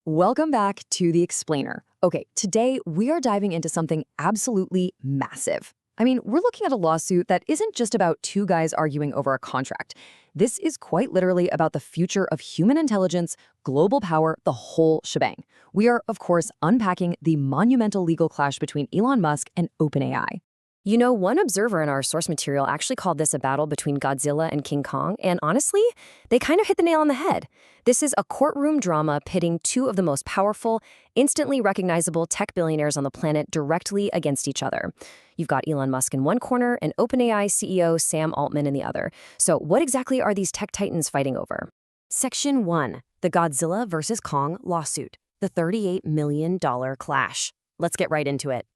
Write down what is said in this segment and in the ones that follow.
Welcome back to The Explainer. Okay, today we are diving into something absolutely massive. I mean, we're looking at a lawsuit that isn't just about two guys arguing over a contract. This is quite literally about the future of human intelligence, global power, the whole shebang. We are, of course, unpacking the monumental legal clash between Elon Musk and OpenAI. You know, one observer in our source material actually called this a battle between Godzilla and King Kong, and honestly, they kind of hit the nail on the head. This is a courtroom drama pitting two of the most powerful, instantly recognizable tech billionaires on the planet directly against each other. You've got Elon Musk in one corner and OpenAI CEO Sam Altman in the other. So what exactly are these tech titans fighting over? Section 1, the Godzilla versus Kong lawsuit, the $38 million clash. Let's get right into it.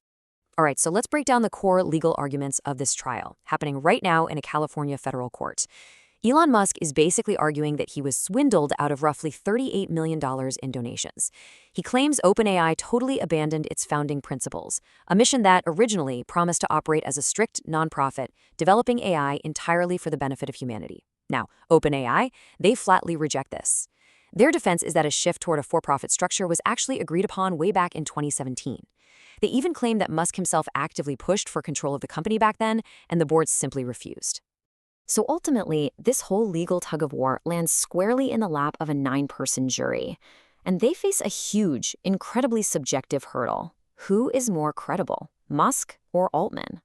All right, so let's break down the core legal arguments of this trial, happening right now in a California federal court. Elon Musk is basically arguing that he was swindled out of roughly $38 million in donations. He claims OpenAI totally abandoned its founding principles, a mission that originally promised to operate as a strict nonprofit, developing AI entirely for the benefit of humanity. Now, OpenAI, they flatly reject this. Their defense is that a shift toward a for-profit structure was actually agreed upon way back in 2017. They even claim that Musk himself actively pushed for control of the company back then, and the board simply refused. So ultimately, this whole legal tug-of-war lands squarely in the lap of a 9-person jury. And they face a huge, incredibly subjective hurdle. Who is more credible, Musk or Altman?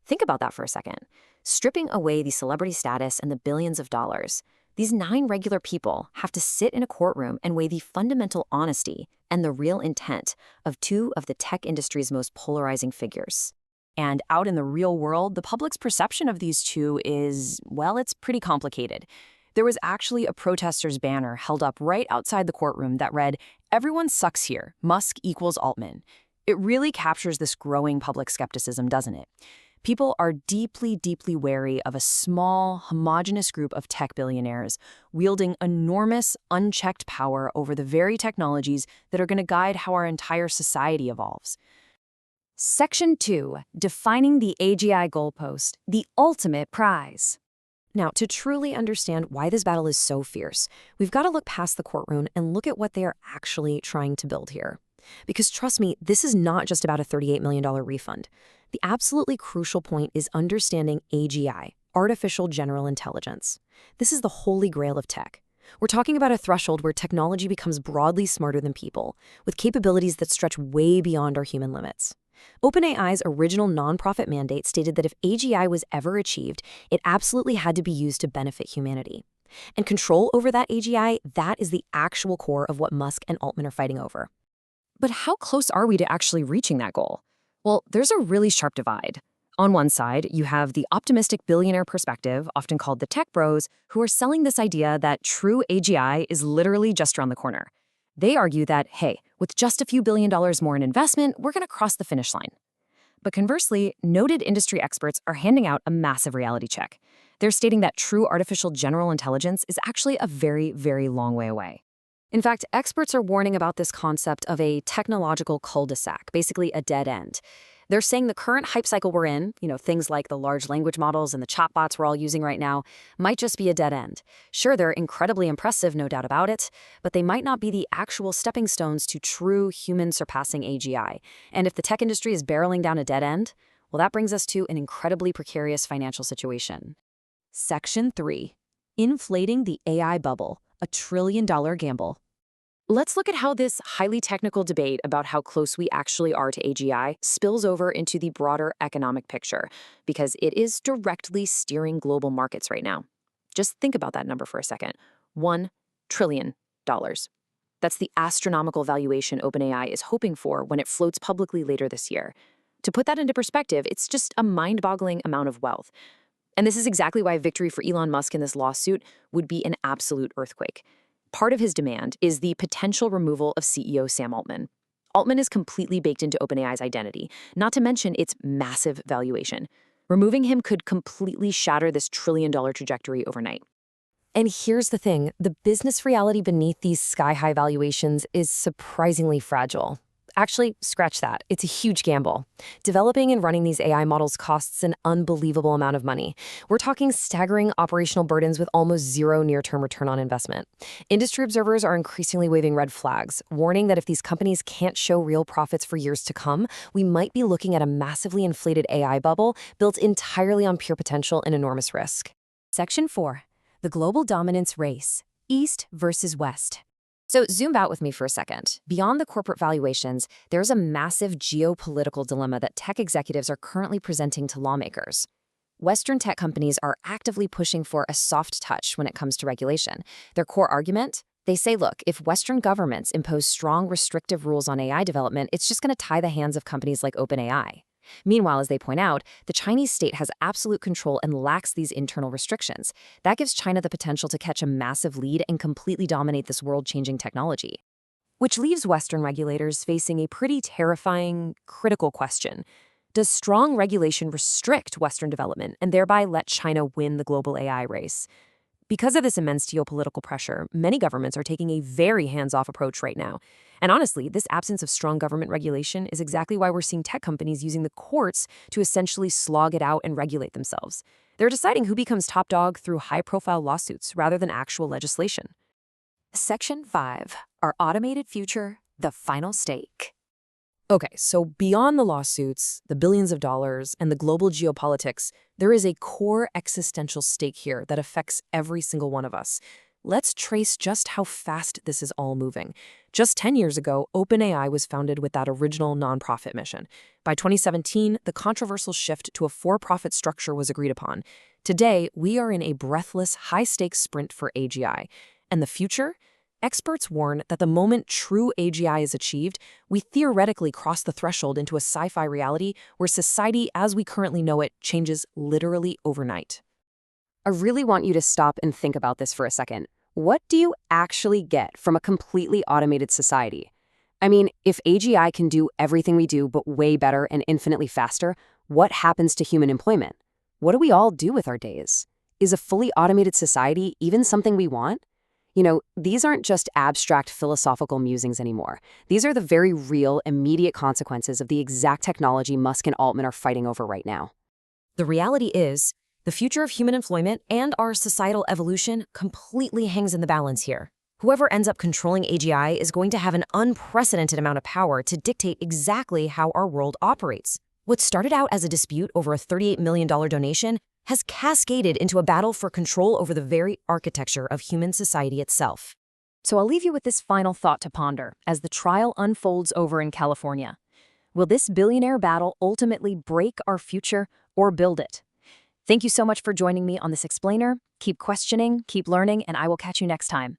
Think about that for a second. Stripping away the celebrity status and the billions of dollars, these 9 regular people have to sit in a courtroom and weigh the fundamental honesty and the real intent of two of the tech industry's most polarizing figures. And out in the real world, the public's perception of these two is, well, it's pretty complicated. There was actually a protester's banner held up right outside the courtroom that read, "Everyone sucks here. Musk equals Altman." It really captures this growing public skepticism, doesn't it? People are deeply, deeply wary of a small, homogenous group of tech billionaires wielding enormous, unchecked power over the very technologies that are going to guide how our entire society evolves. Section 2, defining the AGI goalpost, the ultimate prize. Now, to truly understand why this battle is so fierce, we've got to look past the courtroom and look at what they are actually trying to build here. Because trust me, this is not just about a $38 million refund. The absolutely crucial point is understanding AGI, artificial general intelligence. This is the holy grail of tech. We're talking about a threshold where technology becomes broadly smarter than people, with capabilities that stretch way beyond our human limits. OpenAI's original nonprofit mandate stated that if AGI was ever achieved, it absolutely had to be used to benefit humanity. And control over that AGI, that is the actual core of what Musk and Altman are fighting over. But how close are we to actually reaching that goal? Well, there's a really sharp divide. On one side, you have the optimistic billionaire perspective, often called the tech bros, who are selling this idea that true AGI is literally just around the corner. They argue that, hey, with just a few $1 billion more in investment, we're going to cross the finish line. But conversely, noted industry experts are handing out a massive reality check. They're stating that true artificial general intelligence is actually a very, very long way away. In fact, experts are warning about this concept of a technological cul-de-sac, basically a dead end. They're saying the current hype cycle we're in, things like the large language models and the chatbots we're all using right now, might just be a dead end. Sure, they're incredibly impressive, no doubt about it, but they might not be the actual stepping stones to true human-surpassing AGI. And if the tech industry is barreling down a dead end, well, that brings us to an incredibly precarious financial situation. Section 3. Inflating the AI bubble, a $1 trillion gamble. Let's look at how this highly technical debate about how close we actually are to AGI spills over into the broader economic picture, because it is directly steering global markets right now. Just think about that number for a second. $1 trillion. That's the astronomical valuation OpenAI is hoping for when it floats publicly later this year. To put that into perspective, it's just a mind-boggling amount of wealth. And this is exactly why victory for Elon Musk in this lawsuit would be an absolute earthquake. Part of his demand is the potential removal of CEO Sam Altman. Altman is completely baked into OpenAI's identity, not to mention its massive valuation. Removing him could completely shatter this $1 trillion trajectory overnight. And here's the thing, the business reality beneath these sky-high valuations is surprisingly fragile. Actually, scratch that. It's a huge gamble. Developing and running these AI models costs an unbelievable amount of money. We're talking staggering operational burdens with almost zero near-term return on investment. Industry observers are increasingly waving red flags, warning that if these companies can't show real profits for years to come, we might be looking at a massively inflated AI bubble built entirely on pure potential and enormous risk. Section 4. The Global Dominance Race. East versus West. So zoom out with me for a second. Beyond the corporate valuations, there's a massive geopolitical dilemma that tech executives are currently presenting to lawmakers. Western tech companies are actively pushing for a soft touch when it comes to regulation. Their core argument? They say, look, if Western governments impose strong restrictive rules on AI development, it's just going to tie the hands of companies like OpenAI. Meanwhile, as they point out, the Chinese state has absolute control and lacks these internal restrictions. That gives China the potential to catch a massive lead and completely dominate this world-changing technology. Which leaves Western regulators facing a pretty terrifying, critical question. Does strong regulation restrict Western development and thereby let China win the global AI race? Because of this immense geopolitical pressure, many governments are taking a very hands-off approach right now. And honestly, this absence of strong government regulation is exactly why we're seeing tech companies using the courts to essentially slog it out and regulate themselves. They're deciding who becomes top dog through high-profile lawsuits rather than actual legislation. Section 5. Our automated future, the final stake. Okay, so beyond the lawsuits, the billions of dollars, and the global geopolitics, there is a core existential stake here that affects every single one of us. Let's trace just how fast this is all moving. Just 10 years ago, OpenAI was founded with that original nonprofit mission. By 2017, the controversial shift to a for-profit structure was agreed upon. Today, we are in a breathless, high-stakes sprint for AGI. And the future? Experts warn that the moment true AGI is achieved, we theoretically cross the threshold into a sci-fi reality where society as we currently know it changes literally overnight. I really want you to stop and think about this for a second. What do you actually get from a completely automated society? I mean, if AGI can do everything we do but way better and infinitely faster, what happens to human employment? What do we all do with our days? Is a fully automated society even something we want? You know, these aren't just abstract philosophical musings anymore. These are the very real, immediate consequences of the exact technology Musk and Altman are fighting over right now. The reality is, the future of human employment and our societal evolution completely hangs in the balance here. Whoever ends up controlling AGI is going to have an unprecedented amount of power to dictate exactly how our world operates. What started out as a dispute over a $38 million donation has cascaded into a battle for control over the very architecture of human society itself. So I'll leave you with this final thought to ponder as the trial unfolds over in California. Will this billionaire battle ultimately break our future or build it? Thank you so much for joining me on this explainer. Keep questioning, keep learning, and I will catch you next time.